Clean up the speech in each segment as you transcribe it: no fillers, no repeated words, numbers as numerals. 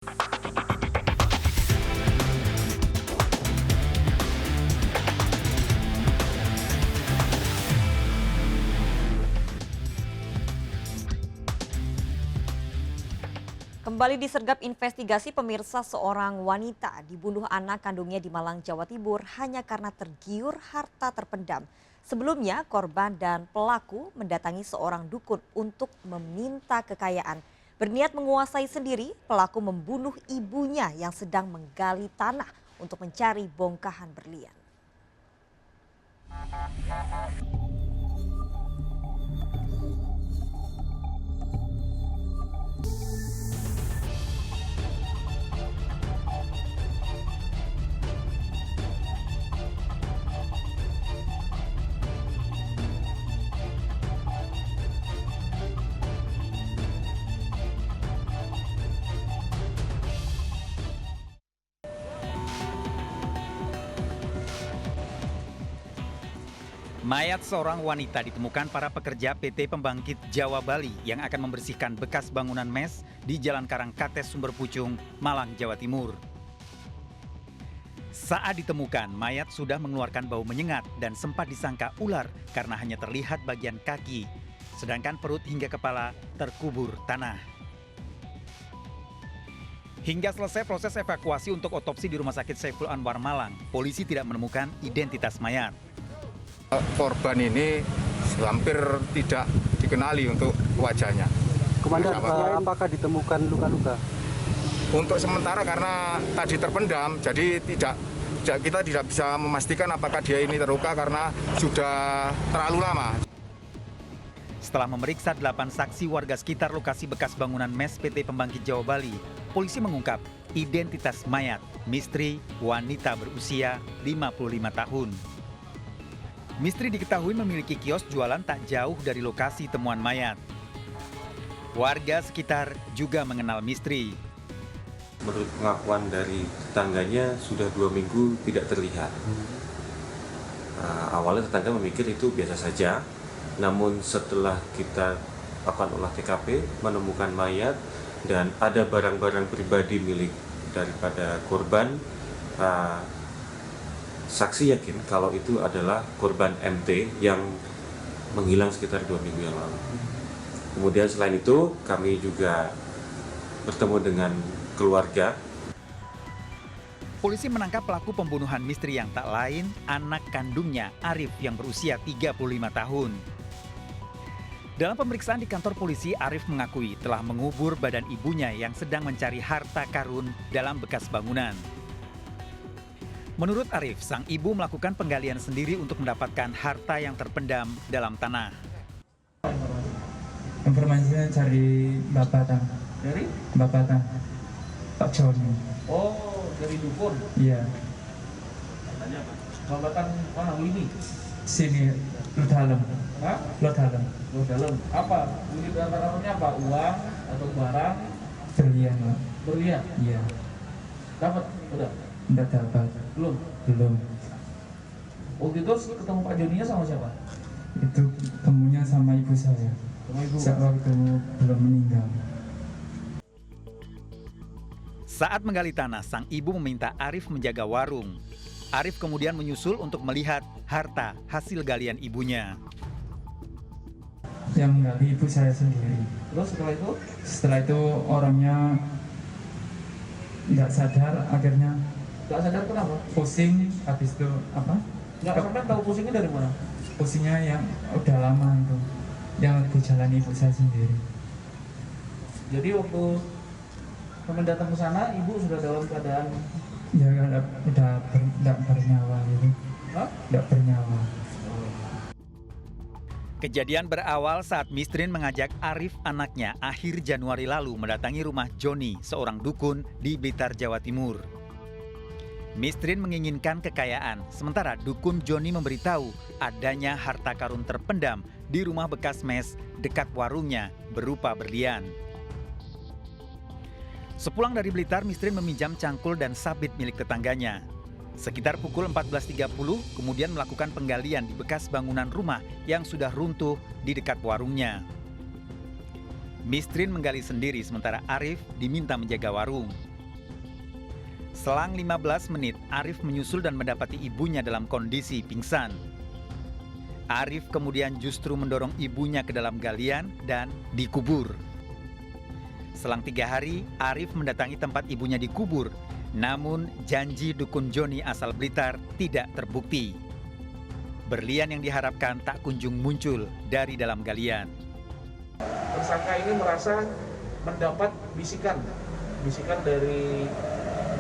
Kembali disergap investigasi pemirsa, seorang wanita dibunuh anak kandungnya di Malang, Jawa Timur hanya karena tergiur harta terpendam. Sebelumnya korban dan pelaku mendatangi seorang dukun untuk meminta kekayaan. Berniat menguasai sendiri, pelaku membunuh ibunya yang sedang menggali tanah untuk mencari bongkahan berlian. Mayat seorang wanita ditemukan para pekerja PT Pembangkit Jawa Bali yang akan membersihkan bekas bangunan mes di Jalan Karangkates Sumber Pucung, Malang, Jawa Timur. Saat ditemukan, mayat sudah mengeluarkan bau menyengat dan sempat disangka ular karena hanya terlihat bagian kaki, sedangkan perut hingga kepala terkubur tanah. Hingga selesai proses evakuasi untuk otopsi di Rumah Sakit Saiful Anwar Malang, polisi tidak menemukan identitas mayat. Korban ini hampir tidak dikenali untuk wajahnya. Komandan, apakah ditemukan luka-luka? Untuk sementara karena tadi terpendam, jadi kita tidak bisa memastikan apakah dia ini terluka karena sudah terlalu lama. Setelah memeriksa 8 saksi warga sekitar lokasi bekas bangunan mes PT Pembangkit Jawa Bali, polisi mengungkap identitas mayat, misteri wanita berusia 55 tahun. Misteri diketahui memiliki kios jualan tak jauh dari lokasi temuan mayat. Warga sekitar juga mengenal Misteri. Menurut pengakuan dari tetangganya sudah 2 minggu tidak terlihat. Awalnya tetangga memikir itu biasa saja, namun setelah kita lakukan olah TKP, menemukan mayat dan ada barang-barang pribadi milik daripada korban, saksi yakin kalau itu adalah korban MT yang menghilang sekitar 2 minggu yang lalu. Kemudian selain itu kami juga bertemu dengan keluarga. Polisi menangkap pelaku pembunuhan misteri yang tak lain anak kandungnya Arif yang berusia 35 tahun. Dalam pemeriksaan di kantor polisi, Arif mengakui telah mengubur badan ibunya yang sedang mencari harta karun dalam bekas bangunan. Menurut Arif, sang ibu melakukan penggalian sendiri untuk mendapatkan harta yang terpendam dalam tanah. Informasinya cari Bapatan. Dari? Bapatan. Pak Joni. Oh, dari dukun? Iya. Katanya apa? Bapatan mana? Ini? Sini, lo dalam. Hah? Lo dalam. Lo dalam. Apa? Unit harta-karunnya apa? Uang atau barang? Berlian, Pak. Berlian? Iya. Dapat? Udah? Enggak dapat. Belum? Belum. Waktu itu ketemu Pak Joninya sama siapa? Itu temunya sama ibu saya. Sama ibu? Saat waktu belum meninggal. Saat menggali tanah, sang ibu meminta Arif menjaga warung. Arif kemudian menyusul untuk melihat harta hasil galian ibunya. Yang menggali ibu saya sendiri. Terus setelah itu? Setelah itu orangnya nggak sadar, akhirnya Gak sadar kenapa? pusing, habis itu apa? Gak sampai tahu pusingnya dari mana? Pusingnya yang udah lama itu, yang dijalani ibu saya sendiri. Jadi waktu kami datang ke sana, ibu sudah dalam keadaan... Ya udah tidak bernyawa itu. Hah? Tidak bernyawa. Kejadian berawal saat Mistrin mengajak Arif anaknya akhir Januari lalu mendatangi rumah Joni, seorang dukun di Blitar, Jawa Timur. Mistrin menginginkan kekayaan, sementara dukun Joni memberitahu adanya harta karun terpendam di rumah bekas mes dekat warungnya berupa berlian. Sepulang dari Blitar, Mistrin meminjam cangkul dan sabit milik tetangganya. Sekitar pukul 14.30, kemudian melakukan penggalian di bekas bangunan rumah yang sudah runtuh di dekat warungnya. Mistrin menggali sendiri, sementara Arif diminta menjaga warung. Selang 15 menit, Arif menyusul dan mendapati ibunya dalam kondisi pingsan. Arif kemudian justru mendorong ibunya ke dalam galian dan dikubur. Selang 3 hari, Arif mendatangi tempat ibunya dikubur. Namun janji dukun Joni asal Blitar tidak terbukti. Berlian yang diharapkan tak kunjung muncul dari dalam galian. Tersangka ini merasa mendapat bisikan dari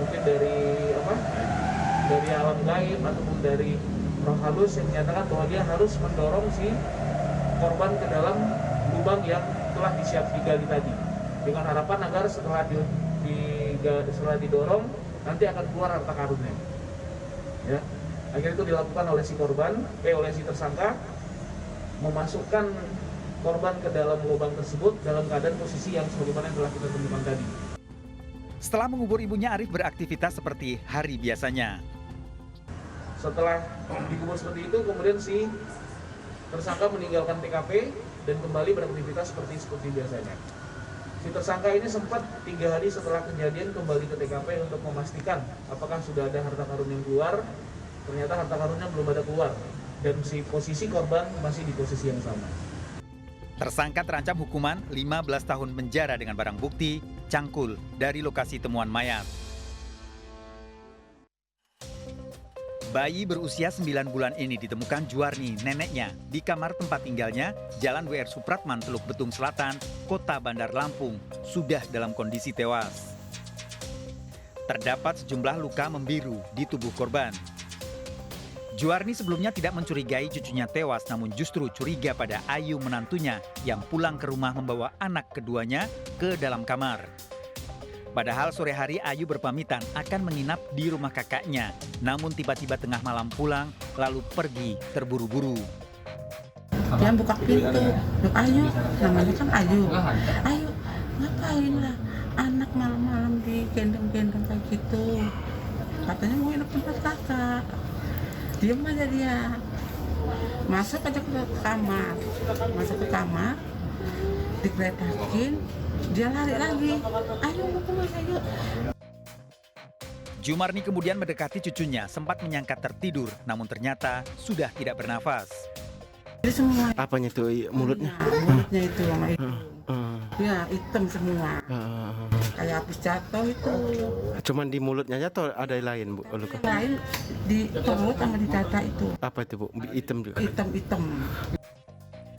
mungkin dari alam gaib ataupun dari roh halus yang menyatakan bahwa dia harus mendorong si korban ke dalam lubang yang telah digali tadi, dengan harapan agar setelah didorong nanti akan keluar harta karunnya. Ya, akhirnya itu dilakukan oleh si tersangka, memasukkan korban ke dalam lubang tersebut dalam keadaan posisi yang sebagaimana yang telah kita temukan tadi. Setelah mengubur ibunya, Arif beraktivitas seperti hari biasanya. Setelah dikubur seperti itu, kemudian si tersangka meninggalkan TKP dan kembali beraktivitas seperti biasanya. Si tersangka ini sempat 3 hari setelah kejadian kembali ke TKP untuk memastikan apakah sudah ada harta karun yang keluar. Ternyata harta karunnya belum ada keluar dan si posisi korban masih di posisi yang sama. Tersangka terancam hukuman 15 tahun penjara dengan barang bukti cangkul dari lokasi temuan mayat. Bayi berusia 9 bulan ini ditemukan Juwarni, neneknya, di kamar tempat tinggalnya, Jalan WR Supratman, Teluk Betung Selatan, Kota Bandar Lampung, sudah dalam kondisi tewas. Terdapat sejumlah luka membiru di tubuh korban. Juwarni sebelumnya tidak mencurigai cucunya tewas, namun justru curiga pada Ayu menantunya yang pulang ke rumah membawa anak keduanya ke dalam kamar. Padahal sore hari Ayu berpamitan akan menginap di rumah kakaknya, namun tiba-tiba tengah malam pulang lalu pergi terburu-buru. Dia buka pintu, Ayu, namanya kan Ayu. Ayu, ngapain lah anak malam-malam digendong-gendong kayak gitu. Katanya mau nginep tempat kakak. Diam aja dia, masuk aja ke kamar, digeletakin, dia lari lagi, ayo mau kemana ayo. Jumarni kemudian mendekati cucunya, sempat menyangka tertidur, namun ternyata sudah tidak bernafas. Jadi semua. Apanya tuh mulutnya? Mulutnya itu sama itu. Ya hitam semua. Kayak habis jatuh itu. Cuman di mulutnya aja atau ada yang lain, Bu? Yang lain di perut sama di dada itu. Apa itu, Bu? Hitam juga? Hitam.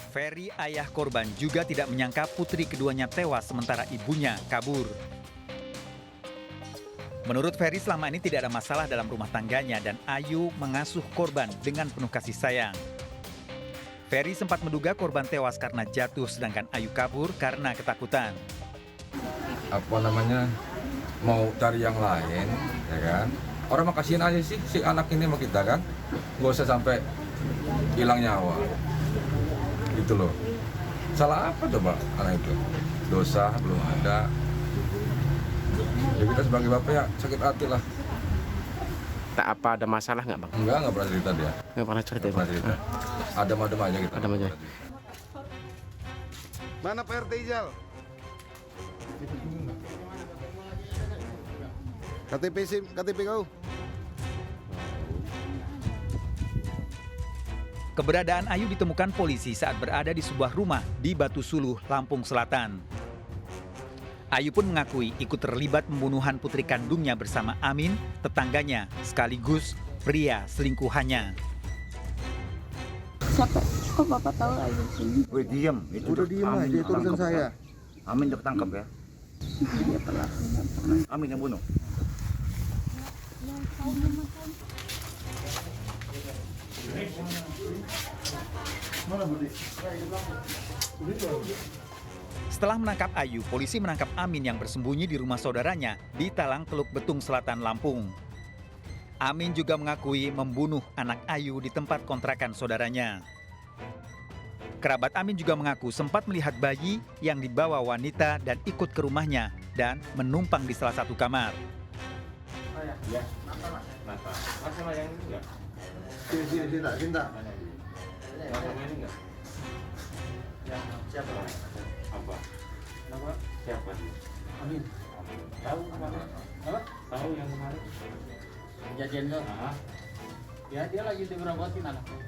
Ferry, ayah korban, juga tidak menyangka putri keduanya tewas sementara ibunya kabur. Menurut Ferry, selama ini tidak ada masalah dalam rumah tangganya dan Ayu mengasuh korban dengan penuh kasih sayang. Ferry sempat menduga korban tewas karena jatuh sedangkan Ayu kabur karena ketakutan. Mau cari yang lain, ya kan? Orang mah kasihin aja sih si anak ini sama kita kan, nggak usah sampai hilang nyawa, gitu loh. Salah apa coba anak itu? Dosa belum ada. Ya kita sebagai bapak ya sakit hati lah. Tak apa, ada masalah nggak, Bang? Nggak pernah cerita dia. Nggak pernah cerita, Nggak pernah cerita. Adem-adem aja kita. Adem aja. Mana Pak RT Ijal? KTP kau? Keberadaan Ayu ditemukan polisi saat berada di sebuah rumah di Batu Suluh, Lampung Selatan. Ayu pun mengakui ikut terlibat pembunuhan putri kandungnya bersama Amin, tetangganya, sekaligus pria selingkuhannya. Siapa? Kok Bapak tahu Ayu sini? Wih, diam. Udah diem aja, itu urusan saya. Amin udah ketangkep ya? Dia pelakunya. Amin yang bunuh? Setelah menangkap Ayu, polisi menangkap Amin yang bersembunyi di rumah saudaranya di Talang, Teluk Betung Selatan, Lampung. Amin juga mengakui membunuh anak Ayu di tempat kontrakan saudaranya. Kerabat Amin juga mengaku sempat melihat bayi yang dibawa wanita dan ikut ke rumahnya dan menumpang di salah satu kamar. Ya. Masalah yang ini enggak? Cinta. Masalah ini enggak? Siapa? Apa? Nama siapa dia? Amin. Tahu kemana? Apa? Tahu yang kemarin? kejadian itu. Ya dia lagi diberobotin anaknya.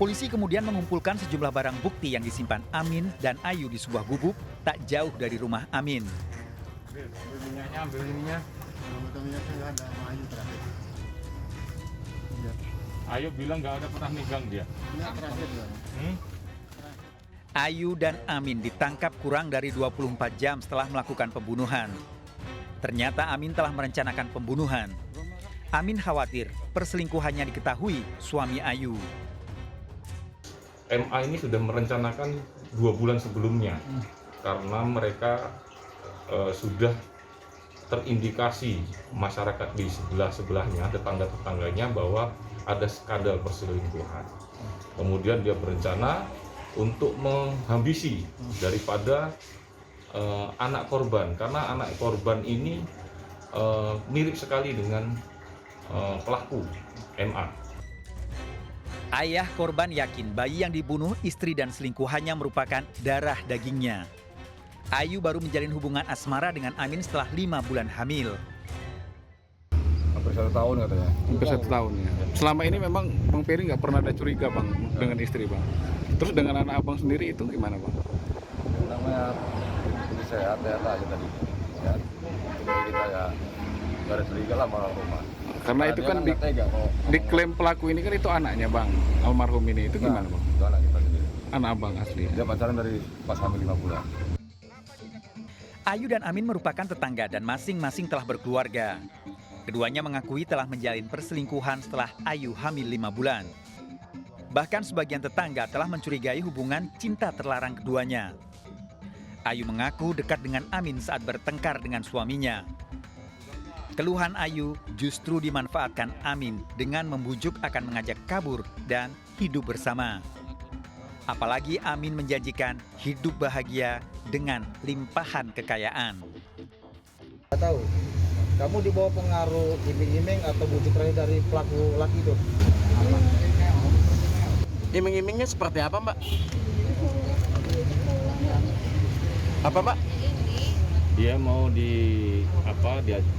Polisi kemudian mengumpulkan sejumlah barang bukti yang disimpan Amin dan Ayu di sebuah gubuk tak jauh dari rumah Amin. Ambil minyak. Ayu bilang nggak ada pernah megang dia. Ayu dan Amin ditangkap kurang dari 24 jam setelah melakukan pembunuhan. Ternyata Amin telah merencanakan pembunuhan. Amin khawatir perselingkuhannya diketahui suami Ayu. MA ini sudah merencanakan 2 bulan sebelumnya karena mereka sudah terindikasi masyarakat di sebelahnya, tetangga-tetangganya bahwa ada skandal perselingkuhan. Kemudian dia berencana untuk menghabisi daripada anak korban, karena anak korban ini mirip sekali dengan pelaku MA. Ayah korban yakin bayi yang dibunuh istri dan selingkuhannya merupakan darah dagingnya. Ayu baru menjalin hubungan asmara dengan Amin setelah 5 bulan hamil. Hampir 1 tahun katanya. Hampir 1 tahun ya. Selama ini memang Bang Peri nggak pernah ada curiga Bang dengan istri Bang. Terus dengan anak abang sendiri itu gimana Bang? Namanya ini sehat aja tadi. Ya. Jadi kita ya nggak ada curiga lah sama rumah. Karena itu kan diklaim pelaku ini kan itu anaknya Bang, almarhum ini. Itu gimana Bang? Itu anak kita sendiri. Anak abang asli. Dia pacaran dari pas hamil 5 bulan. Ayu dan Amin merupakan tetangga dan masing-masing telah berkeluarga. Keduanya mengakui telah menjalin perselingkuhan setelah Ayu hamil 5 bulan. Bahkan sebagian tetangga telah mencurigai hubungan cinta terlarang keduanya. Ayu mengaku dekat dengan Amin saat bertengkar dengan suaminya. Keluhan Ayu justru dimanfaatkan Amin dengan membujuk akan mengajak kabur dan hidup bersama. Apalagi Amin menjanjikan hidup bahagia dengan limpahan kekayaan. Nggak tahu, kamu di bawah pengaruh iming-iming atau bujuk rayu dari pelaku laki itu? Iming-imingnya seperti apa Mbak? Apa Mbak? Dia mau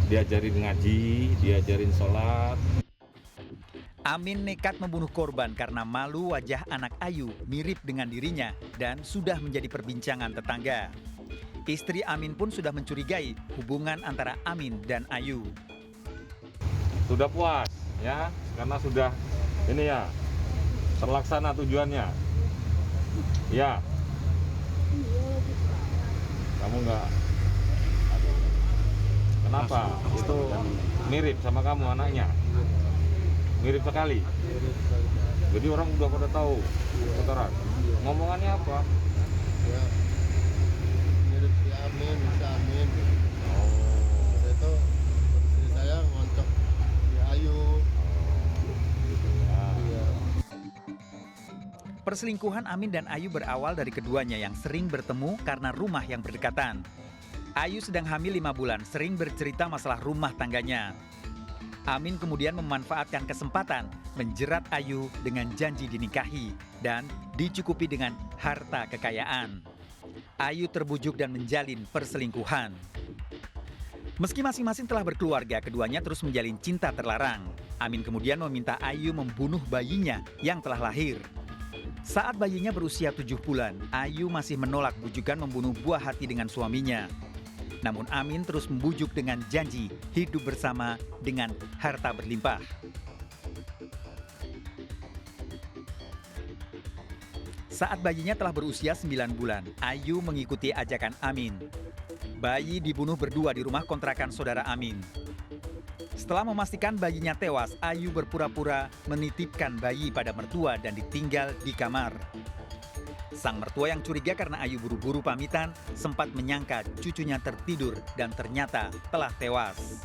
diajarin ngaji, diajarin sholat. Amin nekat membunuh korban karena malu wajah anak Ayu mirip dengan dirinya dan sudah menjadi perbincangan tetangga. Istri Amin pun sudah mencurigai hubungan antara Amin dan Ayu. Sudah puas ya, karena sudah ini ya terlaksana tujuannya. Ya. Kamu enggak. Kenapa? Itu mirip sama kamu anaknya. Mirip sekali. Jadi orang udah pada tahu. Saudara, ngomongannya apa? Ya, mirip si Amin, bisa Amin. Itu istri saya ngoncok si Ayu. Perselingkuhan Amin dan Ayu berawal dari keduanya yang sering bertemu karena rumah yang berdekatan. Ayu sedang hamil 5 bulan, sering bercerita masalah rumah tangganya. Amin kemudian memanfaatkan kesempatan menjerat Ayu dengan janji dinikahi dan dicukupi dengan harta kekayaan. Ayu terbujuk dan menjalin perselingkuhan. Meski masing-masing telah berkeluarga, keduanya terus menjalin cinta terlarang. Amin kemudian meminta Ayu membunuh bayinya yang telah lahir. Saat bayinya berusia 7 bulan, Ayu masih menolak bujukan membunuh buah hati dengan suaminya. Namun Amin terus membujuk dengan janji hidup bersama dengan harta berlimpah. Saat bayinya telah berusia 9 bulan, Ayu mengikuti ajakan Amin. Bayi dibunuh berdua di rumah kontrakan saudara Amin. Setelah memastikan bayinya tewas, Ayu berpura-pura menitipkan bayi pada mertua dan ditinggal di kamar. Sang mertua yang curiga karena Ayu buru-buru pamitan sempat menyangka cucunya tertidur dan ternyata telah tewas.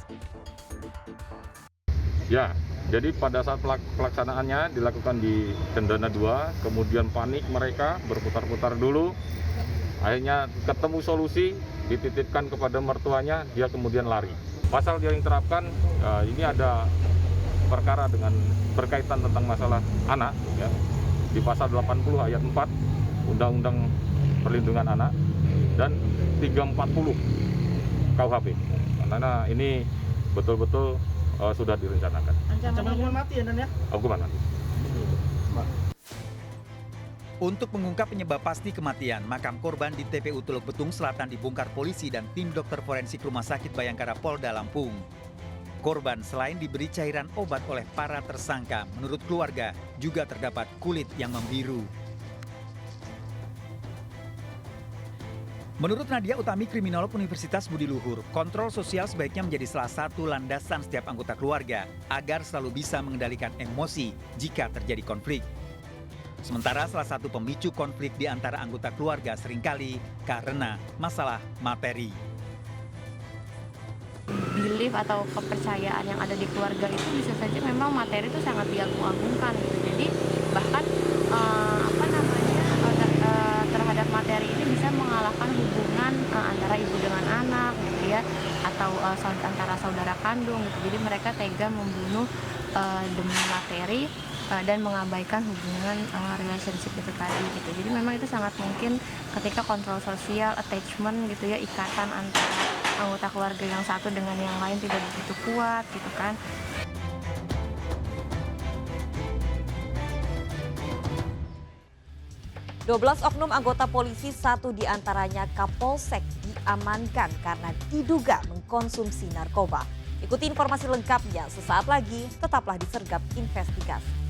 Ya, jadi pada saat pelaksanaannya dilakukan di Cendana 2, kemudian panik mereka berputar-putar dulu. Akhirnya ketemu solusi, dititipkan kepada mertuanya, dia kemudian lari. Pasal yang diterapkan, ini ada perkara dengan berkaitan tentang masalah anak, ya, di pasal 80 ayat 4 Undang-Undang Perlindungan Anak dan 340 KUHP. Karena ini betul-betul sudah direncanakan. Ancaman hukuman mati ya Dan ya? Hukuman mati. Untuk mengungkap penyebab pasti kematian, makam korban di TPU Teluk Betung Selatan dibongkar polisi dan tim dokter forensik Rumah Sakit Bayangkara Polda Lampung. Korban selain diberi cairan obat oleh para tersangka, menurut keluarga juga terdapat kulit yang membiru. Menurut Nadia Utami, kriminolog Universitas Budi Luhur, kontrol sosial sebaiknya menjadi salah satu landasan setiap anggota keluarga agar selalu bisa mengendalikan emosi jika terjadi konflik. Sementara salah satu pemicu konflik di antara anggota keluarga seringkali karena masalah materi. Belief atau kepercayaan yang ada di keluarga itu bisa saja memang materi itu sangat diagung-agungkan gitu. Jadi bahkan terhadap materi ini bisa mengalahkan hubungan antara ibu dengan anak gitu ya, atau antara saudara kandung gitu. Jadi mereka tega membunuh demi materi dan mengabaikan hubungan relationship itu tadi gitu. Jadi memang itu sangat mungkin ketika kontrol sosial, attachment gitu ya, ikatan antara anggota keluarga yang satu dengan yang lain tidak begitu kuat gitu kan. 12 oknum anggota polisi, 1 diantaranya Kapolsek, diamankan karena diduga mengkonsumsi narkoba. Ikuti informasi lengkapnya sesaat lagi, tetaplah di Sergap Investigasi.